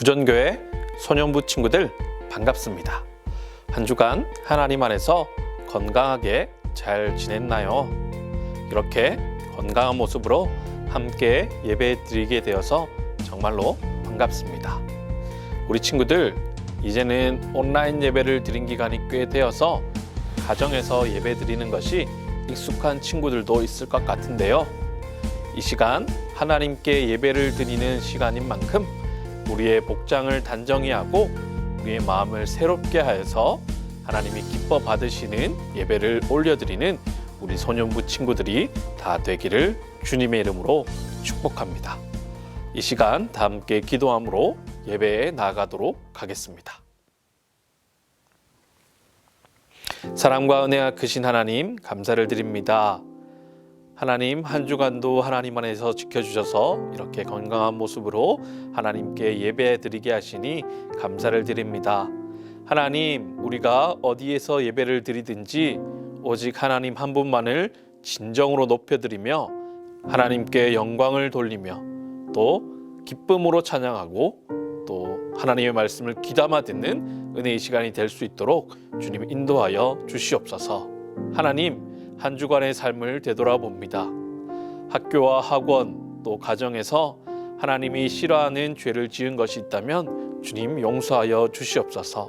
부전교회 소년부 친구들 반갑습니다. 한 주간 하나님 안에서 건강하게 잘 지냈나요? 이렇게 건강한 모습으로 함께 예배 드리게 되어서 정말로 반갑습니다. 우리 친구들, 이제는 온라인 예배를 드린 기간이 꽤 되어서 가정에서 예배 드리는 것이 익숙한 친구들도 있을 것 같은데요. 이 시간 하나님께 예배를 드리는 시간인 만큼 우리의 복장을 단정히 하고 우리의 마음을 새롭게 하여서 하나님이 기뻐 받으시는 예배를 올려드리는 우리 소년부 친구들이 다 되기를 주님의 이름으로 축복합니다. 이 시간 다 함께 기도함으로 예배에 나아가도록 하겠습니다. 사랑과 은혜가 크신 하나님, 감사를 드립니다. 하나님, 한 주간도 하나님 안에서 지켜주셔서 이렇게 건강한 모습으로 하나님께 예배 드리게 하시니 감사를 드립니다. 하나님, 우리가 어디에서 예배를 드리든지 오직 하나님 한 분만을 진정으로 높여드리며 하나님께 영광을 돌리며 또 기쁨으로 찬양하고 또 하나님의 말씀을 귀담아 듣는 은혜의 시간이 될 수 있도록 주님 인도하여 주시옵소서. 하나님, 한 주간의 삶을 되돌아봅니다. 학교와 학원 또 가정에서 하나님이 싫어하는 죄를 지은 것이 있다면 주님 용서하여 주시옵소서.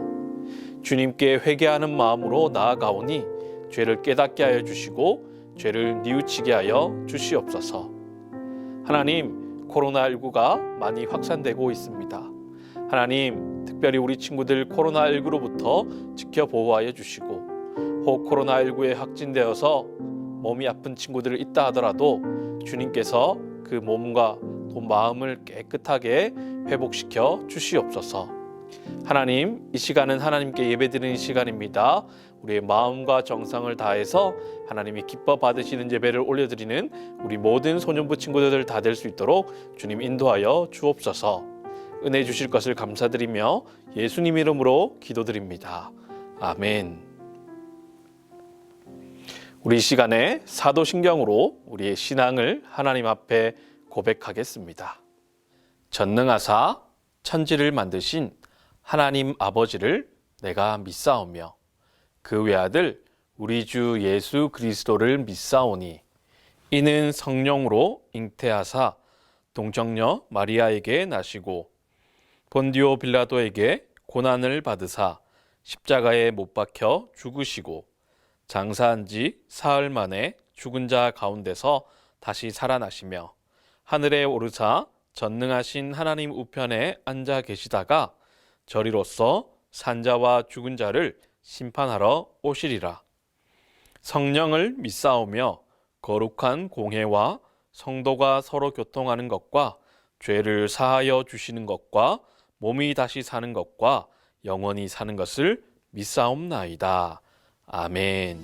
주님께 회개하는 마음으로 나아가오니 죄를 깨닫게 하여 주시고 죄를 뉘우치게 하여 주시옵소서. 하나님, 코로나19가 많이 확산되고 있습니다. 하나님, 특별히 우리 친구들 코로나19로부터 지켜보호하여 주시고 혹 코로나19에 확진되어서 몸이 아픈 친구들이 있다 하더라도 주님께서 그 몸과 또 마음을 깨끗하게 회복시켜 주시옵소서. 하나님, 이 시간은 하나님께 예배드리는 시간입니다. 우리의 마음과 정성을 다해서 하나님이 기뻐 받으시는 예배를 올려드리는 우리 모든 소년부 친구들 다 될 수 있도록 주님 인도하여 주옵소서. 은혜 주실 것을 감사드리며 예수님 이름으로 기도드립니다. 아멘. 우리 이 시간에 사도신경으로 우리의 신앙을 하나님 앞에 고백하겠습니다. 전능하사 천지를 만드신 하나님 아버지를 내가 믿사오며 그 외아들 우리 주 예수 그리스도를 믿사오니 이는 성령으로 잉태하사 동정녀 마리아에게 나시고 본디오 빌라도에게 고난을 받으사 십자가에 못 박혀 죽으시고 장사한 지 사흘 만에 죽은 자 가운데서 다시 살아나시며 하늘에 오르사 전능하신 하나님 우편에 앉아 계시다가 저리로서 산자와 죽은 자를 심판하러 오시리라. 성령을 믿사오며 거룩한 공회와 성도가 서로 교통하는 것과 죄를 사하여 주시는 것과 몸이 다시 사는 것과 영원히 사는 것을 믿사옵나이다. 아멘.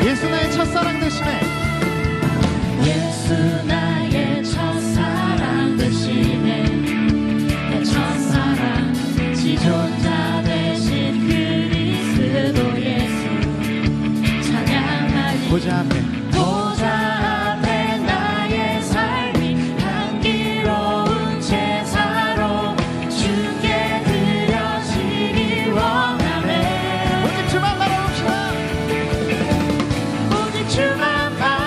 예수 나의 첫사랑 되시네. 예수 나의 첫사랑 되시네. 내 첫사랑 지존자 되신 그리스도 예수 찬양하니 보좌 앞에 보좌 앞에 나의 삶이 향기로운 제사로 주께 드려지기 원하네. 오직 주만 바라봅시다. 오직 주만 바라봅시다.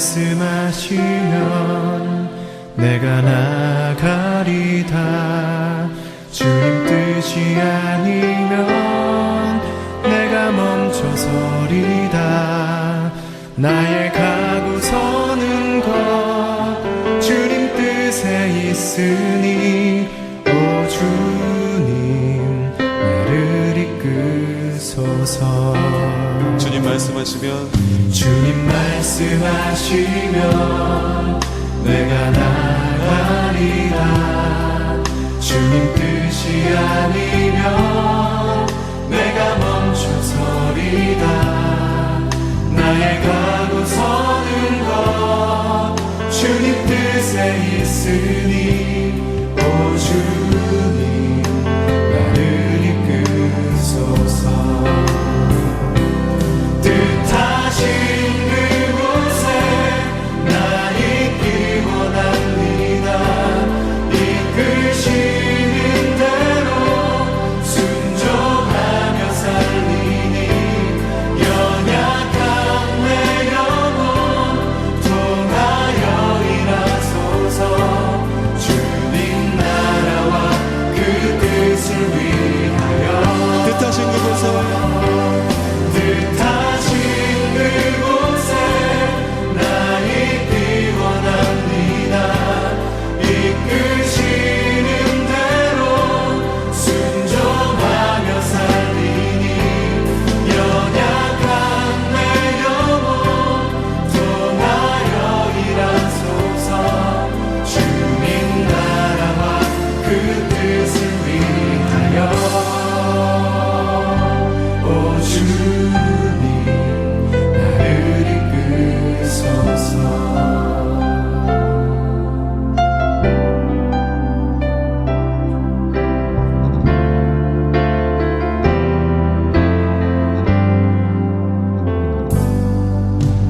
말씀하시면 내가 나가리다. 주님 뜻이 아니면 내가 멈춰서리다. 나의 가고 서는 것 주님 뜻에 있으니 오 주님 나를 이끄소서. 주님 말씀하시면 주님 말씀하시면 내가 나가리다. 주님 뜻이 아니면 내가 멈춰서리다. 나의 가고 서는 것 주님 뜻에 있으니 오 주님 나를 이끄소서. 뜻하신 그곳에 나 있기 원합니다. 이끄시는 대로 순종하며 살리니 연약한 내 영혼 통하여 일하소서. 주님 나라와 그 뜻을 위하여 뜻하신 그곳에 뜻하신 그곳에 나 있기 원합니다. 이끄시는 대로 순종하며 살리니 연약한 내 영혼 통하여 일하소서. 주님 나라와 그 뜻을 위하여 오 주님 나를 이끄소서.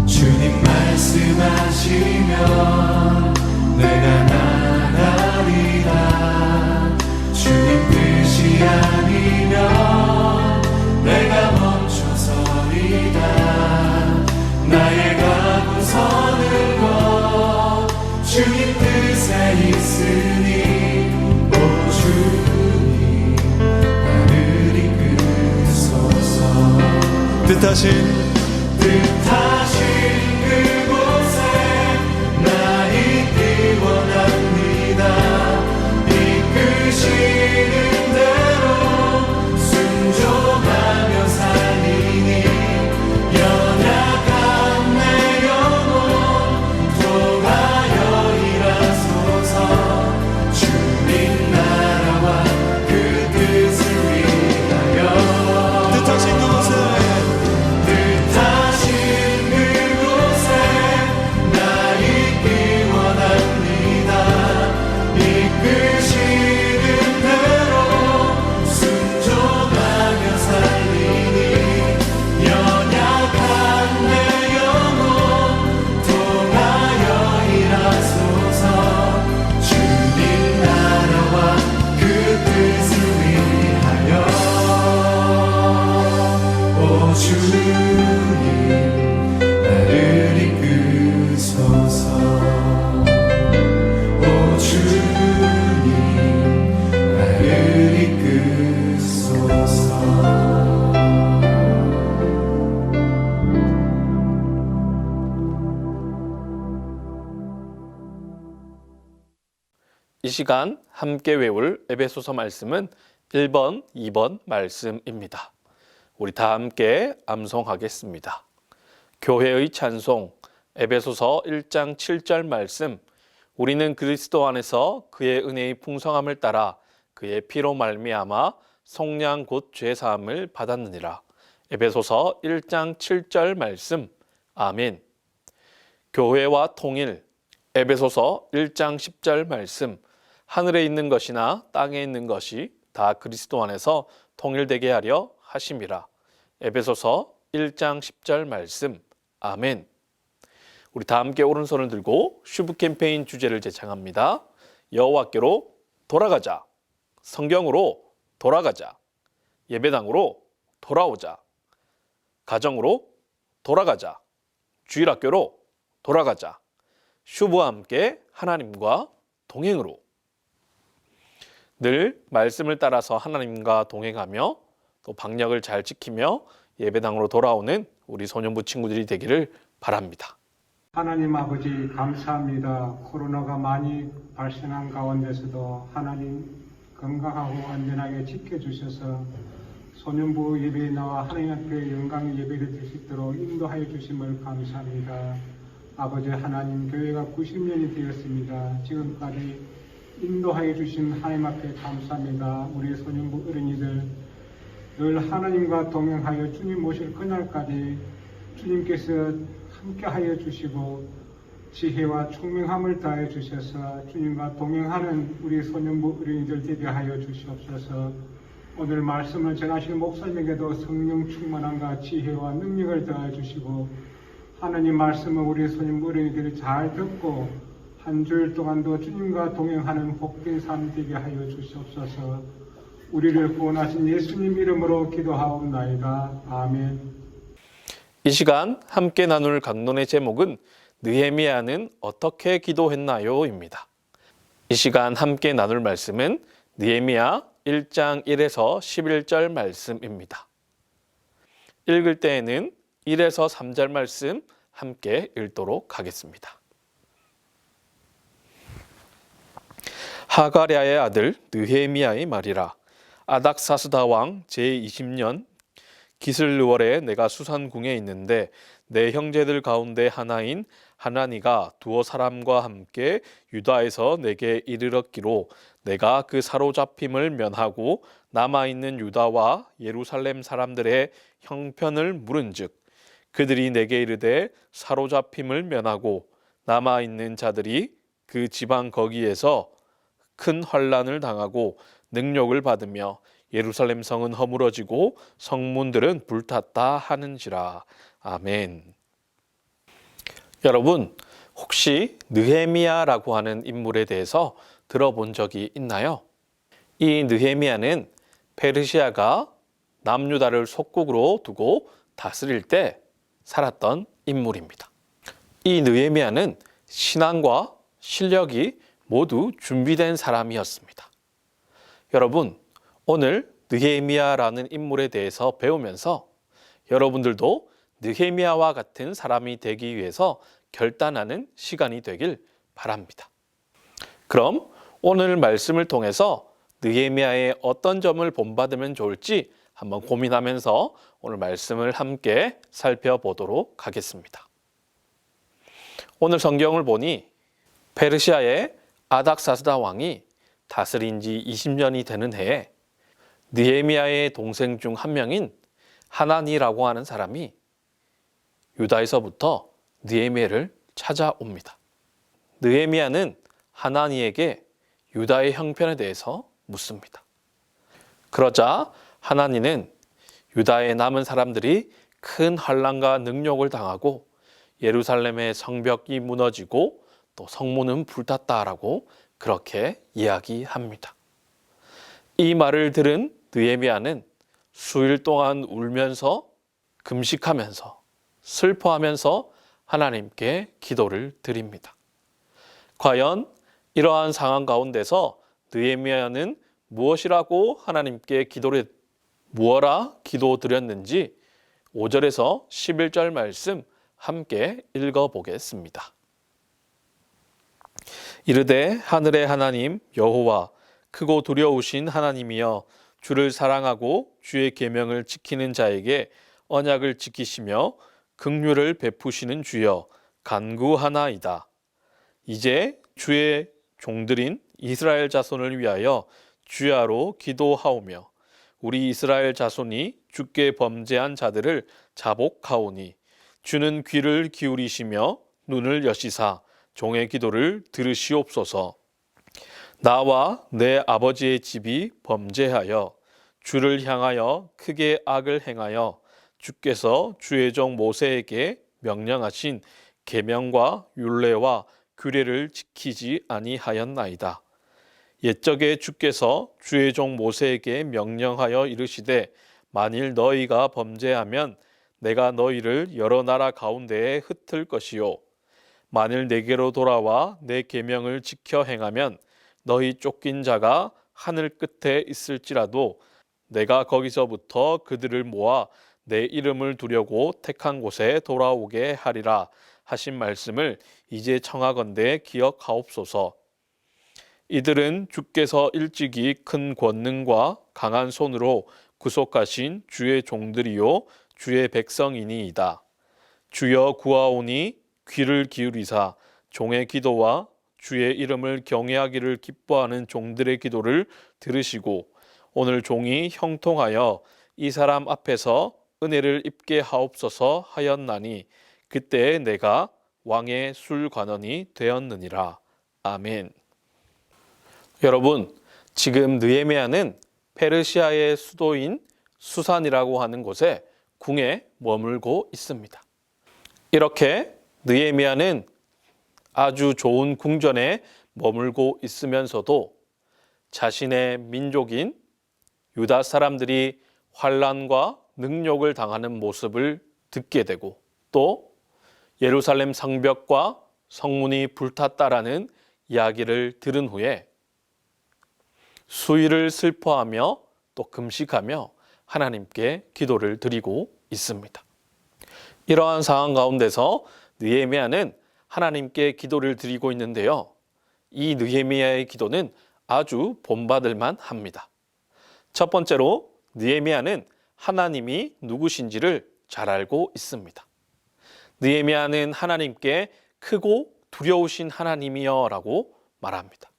주님 말씀하시면 내가 나가리다. 주님 뜻이 아니면 내가 멈춰서리다. 나의 가고 서는 것 주님 뜻에 있으니 오 주님 나를 이끄소서. 뜻하신 그곳에 나 있기 원합니다. 이끄시는 대로 순종하며 살리니 연약한 내 영혼 통하여 일하소서. 주님 나라와 그 뜻을 위하여 뜻하신 그곳에 뜻하신 그곳에 나 있기 원합니다. 이끄시는 대로 순종하며 살리니 연약한 내 영혼 통하여 일하소서. 주님 나라와 그 뜻을 위하여 오 주님 나를 이끄소서. 오 주님 나를 이끄소서. 이 시간 함께 외울 에베소서 말씀은 1번, 2번 말씀입니다. 우리 다 함께 암송하겠습니다. 교회의 찬송 에베소서 1장 7절 말씀. 우리는 그리스도 안에서 그의 은혜의 풍성함을 따라 그의 피로 말미암아 속량 곧 죄 사함을 받았느니라. 에베소서 1장 7절 말씀. 아멘. 교회와 통일 에베소서 1장 10절 말씀. 하늘에 있는 것이나 땅에 있는 것이 다 그리스도 안에서 통일되게 하려 하심이라. 에베소서 1장 10절 말씀. 아멘. 우리 다 함께 오른손을 들고 슈브 캠페인 주제를 제창합니다. 여호와께로 돌아가자. 성경으로 돌아가자. 예배당으로 돌아오자. 가정으로 돌아가자. 주일학교로 돌아가자. 슈브와 함께 하나님과 동행으로. 늘 말씀을 따라서 하나님과 동행하며 또 방역을 잘 지키며 예배당으로 돌아오는 우리 소년부 친구들이 되기를 바랍니다. 하나님 아버지 감사합니다. 코로나가 많이 발생한 가운데서도 하나님 건강하고 안전하게 지켜주셔서 소년부 예배에 나와 하나님 앞에 영광의 예배를 드릴 수 있도록 인도하여 주심을 감사합니다. 아버지 하나님, 교회가 90년이 되었습니다. 지금까지 인도하여 주신 하나님 앞에 감사합니다. 우리 소년부 어린이들 늘 하나님과 동행하여 주님 오실 그날까지 주님께서 함께하여 주시고 지혜와 총명함을 다해 주셔서 주님과 동행하는 우리 소년부 어린이들 되게 하여 주시옵소서. 오늘 말씀을 전하실 목사님에게도 성령 충만함과 지혜와 능력을 더해 주시고 하나님 말씀을 우리 소년부 어린이들이 잘 듣고 한 주일 동안도 주님과 동행하는 복된 삶 되게 하여 주시옵소서. 우리를 구원하신 예수님 이름으로 기도하옵나이다. 아멘. 이 시간 함께 나눌 강론의 제목은 느헤미야는 어떻게 기도했나요? 입니다. 이 시간 함께 나눌 말씀은 느헤미야 1장 1에서 11절 말씀입니다. 읽을 때에는 1에서 3절 말씀 함께 읽도록 하겠습니다. 하가랴의 아들 느헤미야의 말이라. 아닥사스다 왕 제20년 기슬르월에 내가 수산궁에 있는데 내 형제들 가운데 하나인 하나니가 두어 사람과 함께 유다에서 내게 이르렀기로 내가 그 사로잡힘을 면하고 남아있는 유다와 예루살렘 사람들의 형편을 물은즉 그들이 내게 이르되 사로잡힘을 면하고 남아있는 자들이 그 지방 거기에서 큰 환난을 당하고 능욕을 받으며 예루살렘 성은 허물어지고 성문들은 불탔다 하는지라. 아멘. 여러분, 혹시 느헤미야라고 하는 인물에 대해서 들어본 적이 있나요? 이 느헤미야는 페르시아가 남유다를 속국으로 두고 다스릴 때 살았던 인물입니다. 이 느헤미야는 신앙과 실력이 모두 준비된 사람이었습니다. 여러분, 오늘 느헤미야라는 인물에 대해서 배우면서 여러분들도 느헤미야와 같은 사람이 되기 위해서 결단하는 시간이 되길 바랍니다. 그럼 오늘 말씀을 통해서 느헤미야의 어떤 점을 본받으면 좋을지 한번 고민하면서 오늘 말씀을 함께 살펴보도록 하겠습니다. 오늘 성경을 보니 페르시아의 아닥사스다 왕이 다스린 지 20년이 되는 해에 느헤미야의 동생 중 한 명인 하나니라고 하는 사람이 유다에서부터 느헤미야를 찾아옵니다. 느헤미야는 하나니에게 유다의 형편에 대해서 묻습니다. 그러자 하나니는 유다의 남은 사람들이 큰 환난과 능욕을 당하고 예루살렘의 성벽이 무너지고 또 성문은 불탔다라고 그렇게 이야기합니다. 이 말을 들은 느헤미야는 수일 동안 울면서 금식하면서 슬퍼하면서 하나님께 기도를 드립니다. 과연 이러한 상황 가운데서 느헤미야는 무엇이라고 하나님께 무엇라 기도드렸는지 5절에서 11절 말씀 함께 읽어보겠습니다. 이르되 하늘의 하나님 여호와 크고 두려우신 하나님이여 주를 사랑하고 주의 계명을 지키는 자에게 언약을 지키시며 긍휼을 베푸시는 주여 간구하나이다. 이제 주의 종들인 이스라엘 자손을 위하여 주야로 기도하오며 우리 이스라엘 자손이 주께 범죄한 자들을 자복하오니 주는 귀를 기울이시며 눈을 여시사 종의 기도를 들으시옵소서. 나와 내 아버지의 집이 범죄하여 주를 향하여 크게 악을 행하여 주께서 주의 종 모세에게 명령하신 계명과 율례와 규례를 지키지 아니하였나이다. 옛적에 주께서 주의 종 모세에게 명령하여 이르시되 만일 너희가 범죄하면 내가 너희를 여러 나라 가운데에 흩을 것이요 만일 내게로 돌아와 내 계명을 지켜 행하면 너희 쫓긴 자가 하늘 끝에 있을지라도 내가 거기서부터 그들을 모아 내 이름을 두려고 택한 곳에 돌아오게 하리라 하신 말씀을 이제 청하건대 기억하옵소서. 이들은 주께서 일찍이 큰 권능과 강한 손으로 구속하신 주의 종들이요 주의 백성이니이다. 주여 구하오니 귀를 기울이사 종의 기도와 주의 이름을 경외하기를 기뻐하는 종들의 기도를 들으시고 오늘 종이 형통하여 이 사람 앞에서 은혜를 입게 하옵소서 하였나니 그때 내가 왕의 술관원이 되었느니라. 아멘. 여러분, 지금 느헤미야는 페르시아의 수도인 수산이라고 하는 곳에 궁에 머물고 있습니다. 이렇게 느헤미야는 아주 좋은 궁전에 머물고 있으면서도 자신의 민족인 유다 사람들이 환난과 능욕을 당하는 모습을 듣게 되고 또 예루살렘 성벽과 성문이 불탔다라는 이야기를 들은 후에 수일을 슬퍼하며 또 금식하며 하나님께 기도를 드리고 있습니다. 이러한 상황 가운데서 느헤미야는 하나님께 기도를 드리고 있는데요. 이 느헤미야의 기도는 아주 본받을만 합니다. 첫 번째로 느헤미야는 하나님이 누구신지를 잘 알고 있습니다. 느헤미야는 하나님께 크고 두려우신 하나님이여 라고 말합니다.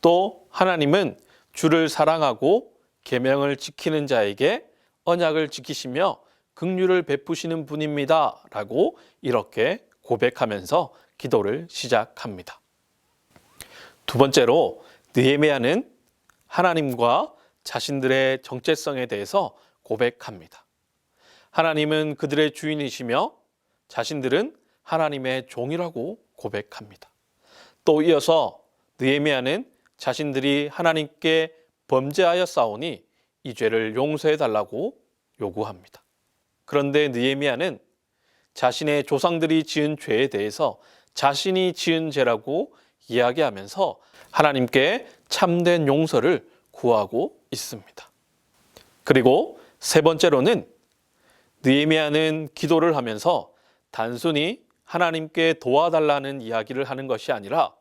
또 하나님은 주를 사랑하고 계명을 지키는 자에게 언약을 지키시며 긍휼을 베푸시는 분입니다 라고 이렇게 고백하면서 기도를 시작합니다. 두 번째로 느헤미야는 하나님과 자신들의 정체성에 대해서 고백합니다. 하나님은 그들의 주인이시며 자신들은 하나님의 종이라고 고백합니다. 또 이어서 느헤미야는 자신들이 하나님께 범죄하였사오니 이 죄를 용서해 달라고 요구합니다. 그런데 느헤미야는 자신의 조상들이 지은 죄에 대해서 자신이 지은 죄라고 이야기하면서 하나님께 참된 용서를 구하고 있습니다. 그리고 세 번째로는 느헤미야는 기도를 하면서 단순히 하나님께 도와달라는 이야기를 하는 것이 아니라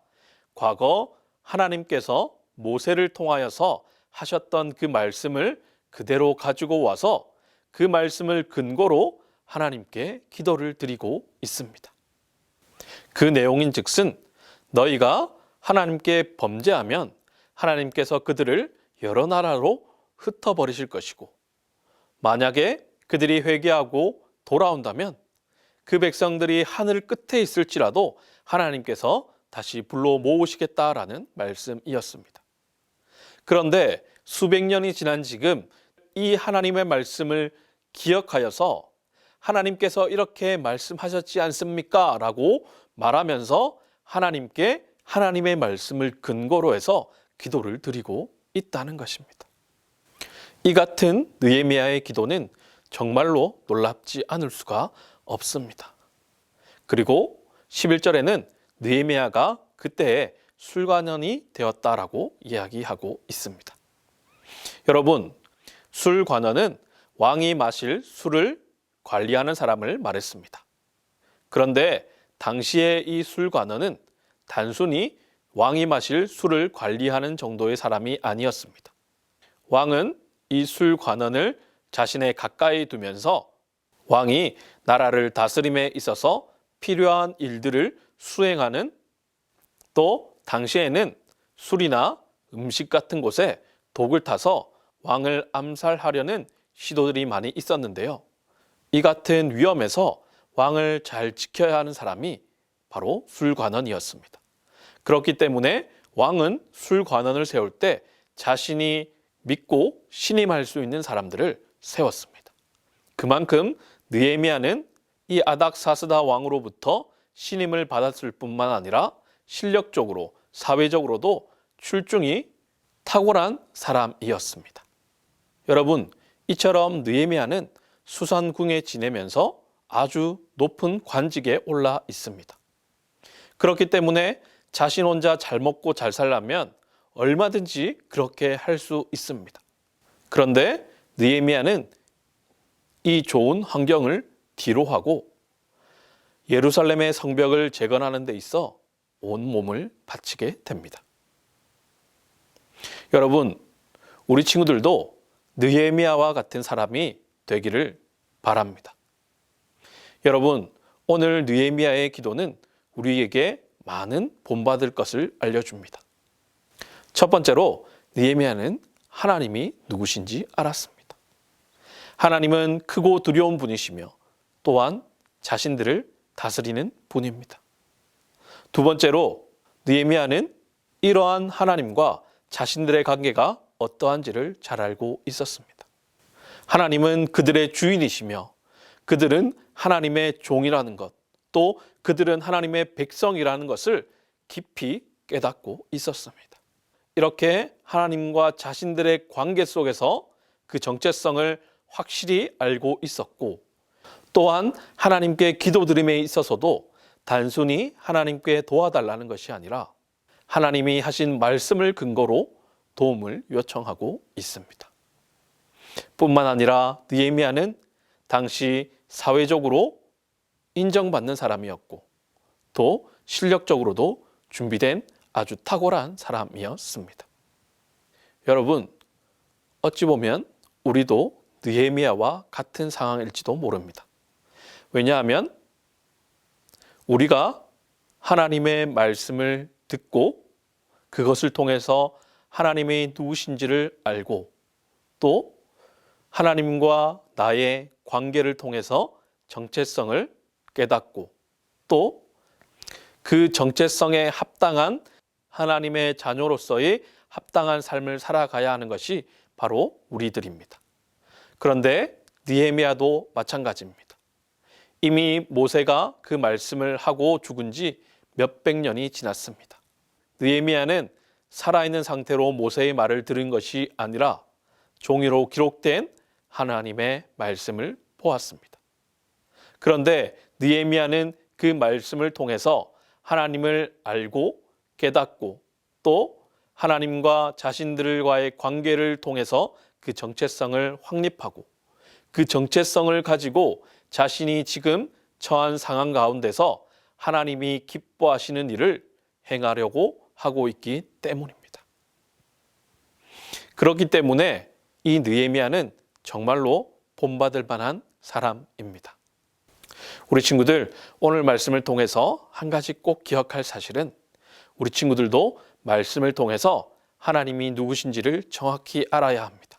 과거 하나님께서 모세를 통하여서 하셨던 그 말씀을 그대로 가지고 와서 그 말씀을 근거로 하나님께 기도를 드리고 있습니다. 그 내용인 즉슨 너희가 하나님께 범죄하면 하나님께서 그들을 여러 나라로 흩어버리실 것이고 만약에 그들이 회개하고 돌아온다면 그 백성들이 하늘 끝에 있을지라도 하나님께서 다시 불러 모으시겠다라는 말씀이었습니다. 그런데 수백 년이 지난 지금 이 하나님의 말씀을 기억하여서 하나님께서 이렇게 말씀하셨지 않습니까? 라고 말하면서 하나님께 하나님의 말씀을 근거로 해서 기도를 드리고 있다는 것입니다. 이 같은 느헤미야의 기도는 정말로 놀랍지 않을 수가 없습니다. 그리고 11절에는 느헤미야가 그때에 술관원이 되었다라고 이야기하고 있습니다. 여러분, 술관원은 왕이 마실 술을 관리하는 사람을 말했습니다. 그런데 당시에 이 술관원은 단순히 왕이 마실 술을 관리하는 정도의 사람이 아니었습니다. 왕은 이 술관원을 자신의 가까이 두면서 왕이 나라를 다스림에 있어서 필요한 일들을 수행하는 또 당시에는 술이나 음식 같은 곳에 독을 타서 왕을 암살하려는 시도들이 많이 있었는데요. 이 같은 위험에서 왕을 잘 지켜야 하는 사람이 바로 술관원이었습니다. 그렇기 때문에 왕은 술관원을 세울 때 자신이 믿고 신임할 수 있는 사람들을 세웠습니다. 그만큼 느헤미야는 이 아닥사스다 왕으로부터 신임을 받았을 뿐만 아니라 실력적으로 사회적으로도 출중이 탁월한 사람이었습니다. 여러분, 이처럼 느헤미야는 수산궁에 지내면서 아주 높은 관직에 올라 있습니다. 그렇기 때문에 자신 혼자 잘 먹고 잘 살려면 얼마든지 그렇게 할 수 있습니다. 그런데 느헤미야는 이 좋은 환경을 뒤로 하고 예루살렘의 성벽을 재건하는 데 있어 온 몸을 바치게 됩니다. 여러분, 우리 친구들도 느헤미야와 같은 사람이 되기를 바랍니다. 여러분, 오늘 느헤미야의 기도는 우리에게 많은 본받을 것을 알려줍니다. 첫 번째로 느헤미야는 하나님이 누구신지 알았습니다. 하나님은 크고 두려운 분이시며 또한 자신들을 다스리는 분입니다. 두 번째로 느헤미야는 이러한 하나님과 자신들의 관계가 어떠한지를 잘 알고 있었습니다. 하나님은 그들의 주인이시며 그들은 하나님의 종이라는 것, 또 그들은 하나님의 백성이라는 것을 깊이 깨닫고 있었습니다. 이렇게 하나님과 자신들의 관계 속에서 그 정체성을 확실히 알고 있었고, 또한 하나님께 기도드림에 있어서도 단순히 하나님께 도와달라는 것이 아니라 하나님이 하신 말씀을 근거로 도움을 요청하고 있습니다. 뿐만 아니라 느헤미야는 당시 사회적으로 인정받는 사람이었고 또 실력적으로도 준비된 아주 탁월한 사람이었습니다. 여러분, 어찌 보면 우리도 느헤미야와 같은 상황일지도 모릅니다. 왜냐하면 우리가 하나님의 말씀을 듣고 그것을 통해서 하나님이 누구신지를 알고 또 하나님과 나의 관계를 통해서 정체성을 깨닫고 또 그 정체성에 합당한 하나님의 자녀로서의 합당한 삶을 살아가야 하는 것이 바로 우리들입니다. 그런데 느헤미야도 마찬가지입니다. 이미 모세가 그 말씀을 하고 죽은 지 몇백 년이 지났습니다. 느헤미야는 살아있는 상태로 모세의 말을 들은 것이 아니라 종이로 기록된 하나님의 말씀을 보았습니다. 그런데 느헤미야는 그 말씀을 통해서 하나님을 알고 깨닫고 또 하나님과 자신들과의 관계를 통해서 그 정체성을 확립하고 그 정체성을 가지고 자신이 지금 처한 상황 가운데서 하나님이 기뻐하시는 일을 행하려고 하고 있기 때문입니다. 그렇기 때문에 이 느헤미야는 정말로 본받을 만한 사람입니다. 우리 친구들, 오늘 말씀을 통해서 한 가지 꼭 기억할 사실은 우리 친구들도 말씀을 통해서 하나님이 누구신지를 정확히 알아야 합니다.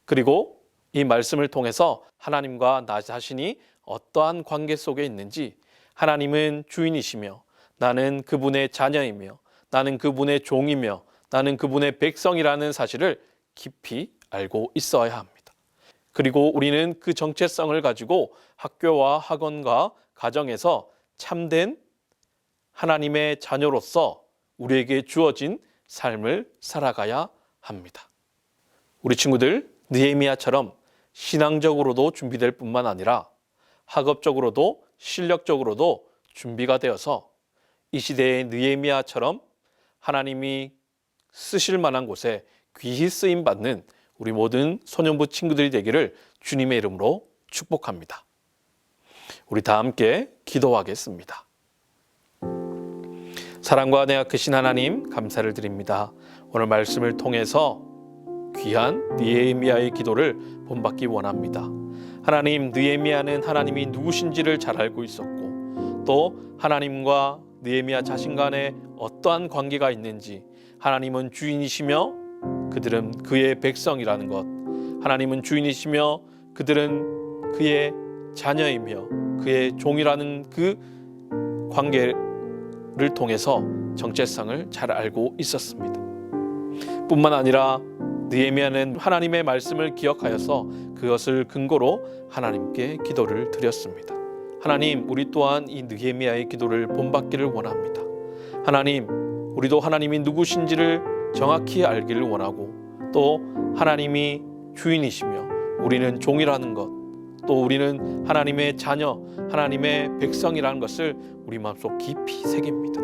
그리고 이 말씀을 통해서 하나님과 나 자신이 어떠한 관계 속에 있는지, 하나님은 주인이시며 나는 그분의 자녀이며 나는 그분의 종이며 나는 그분의 백성이라는 사실을 깊이 알고 있어야 합니다. 그리고 우리는 그 정체성을 가지고 학교와 학원과 가정에서 참된 하나님의 자녀로서 우리에게 주어진 삶을 살아가야 합니다. 우리 친구들, 느헤미야처럼 신앙적으로도 준비될 뿐만 아니라 학업적으로도 실력적으로도 준비가 되어서 이 시대의 느헤미야처럼 하나님이 쓰실 만한 곳에 귀히 쓰임 받는 우리 모든 소년부 친구들이 되기를 주님의 이름으로 축복합니다. 우리 다 함께 기도하겠습니다. 사랑과 은혜가 크신 하나님, 감사를 드립니다. 오늘 말씀을 통해서 귀한 느헤미야의 기도를 본받기 원합니다. 하나님, 느헤미야는 하나님이 누구신지를 잘 알고 있었고 또 하나님과 느헤미야 자신 간에 어떠한 관계가 있는지, 하나님은 주인이시며 그들은 그의 백성이라는 것, 하나님은 주인이시며 그들은 그의 자녀이며 그의 종이라는 그 관계를 통해서 정체성을 잘 알고 있었습니다. 뿐만 아니라 느헤미야는 하나님의 말씀을 기억하여서 그것을 근거로 하나님께 기도를 드렸습니다. 하나님, 우리 또한 이 느헤미야의 기도를 본받기를 원합니다. 하나님, 우리도 하나님이 누구신지를 정확히 알기를 원하고 또 하나님이 주인이시며 우리는 종이라는 것, 또 우리는 하나님의 자녀, 하나님의 백성이라는 것을 우리 마음속 깊이 새깁니다.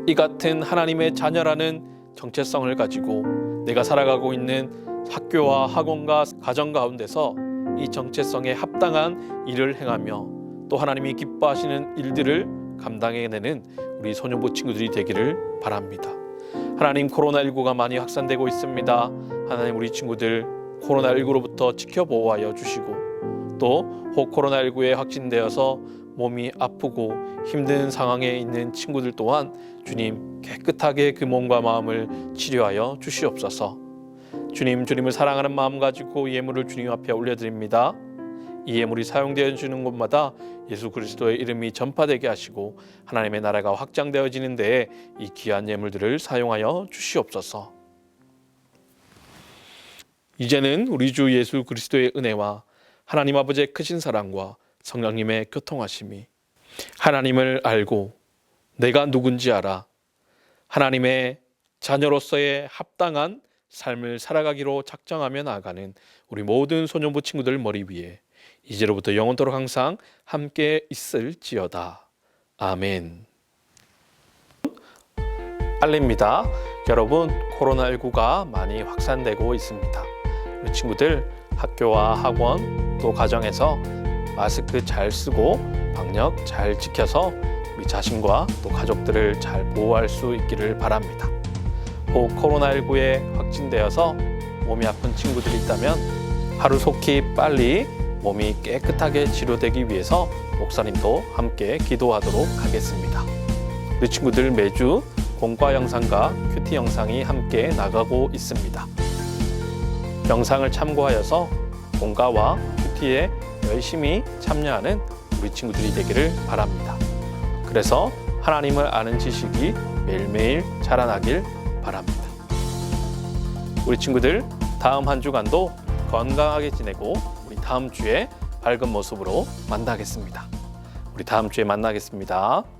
이 같은 하나님의 자녀라는 정체성을 가지고 내가 살아가고 있는 학교와 학원과 가정 가운데서 이 정체성에 합당한 일을 행하며 또 하나님이 기뻐하시는 일들을 감당해내는 우리 소년부 친구들이 되기를 바랍니다. 하나님, 코로나19가 많이 확산되고 있습니다. 하나님, 우리 친구들 코로나19로부터 지켜보호하여 주시고 또 혹 코로나19에 확진되어서 몸이 아프고 힘든 상황에 있는 친구들 또한 주님 깨끗하게 그 몸과 마음을 치료하여 주시옵소서. 주님, 주님을 사랑하는 마음 가지고 이 예물을 주님 앞에 올려드립니다. 이 예물이 사용되어 주는 곳마다 예수 그리스도의 이름이 전파되게 하시고 하나님의 나라가 확장되어지는 데에 이 귀한 예물들을 사용하여 주시옵소서. 이제는 우리 주 예수 그리스도의 은혜와 하나님 아버지의 크신 사랑과 성령님의 교통하심이 하나님을 알고 내가 누군지 알아 하나님의 자녀로서의 합당한 삶을 살아가기로 작정하며 나아가는 우리 모든 소년부 친구들 머리 위에 이제로부터 영원토록 항상 함께 있을지어다. 아멘. 알립니다. 여러분, 코로나19가 많이 확산되고 있습니다. 우리 친구들 학교와 학원 또 가정에서 마스크 잘 쓰고 방역 잘 지켜서 우리 자신과 또 가족들을 잘 보호할 수 있기를 바랍니다. 혹 코로나19에 확진되어서 몸이 아픈 친구들이 있다면 하루속히 빨리 몸이 깨끗하게 치료되기 위해서 목사님도 함께 기도하도록 하겠습니다. 우리 친구들 매주 공과 영상과 큐티 영상이 함께 나가고 있습니다. 영상을 참고하여서 공과와 큐티에 열심히 참여하는 우리 친구들이 되기를 바랍니다. 그래서 하나님을 아는 지식이 매일매일 자라나길 바랍니다. 우리 친구들 다음 한 주간도 건강하게 지내고 우리 다음 주에 밝은 모습으로 만나겠습니다. 우리 다음 주에 만나겠습니다.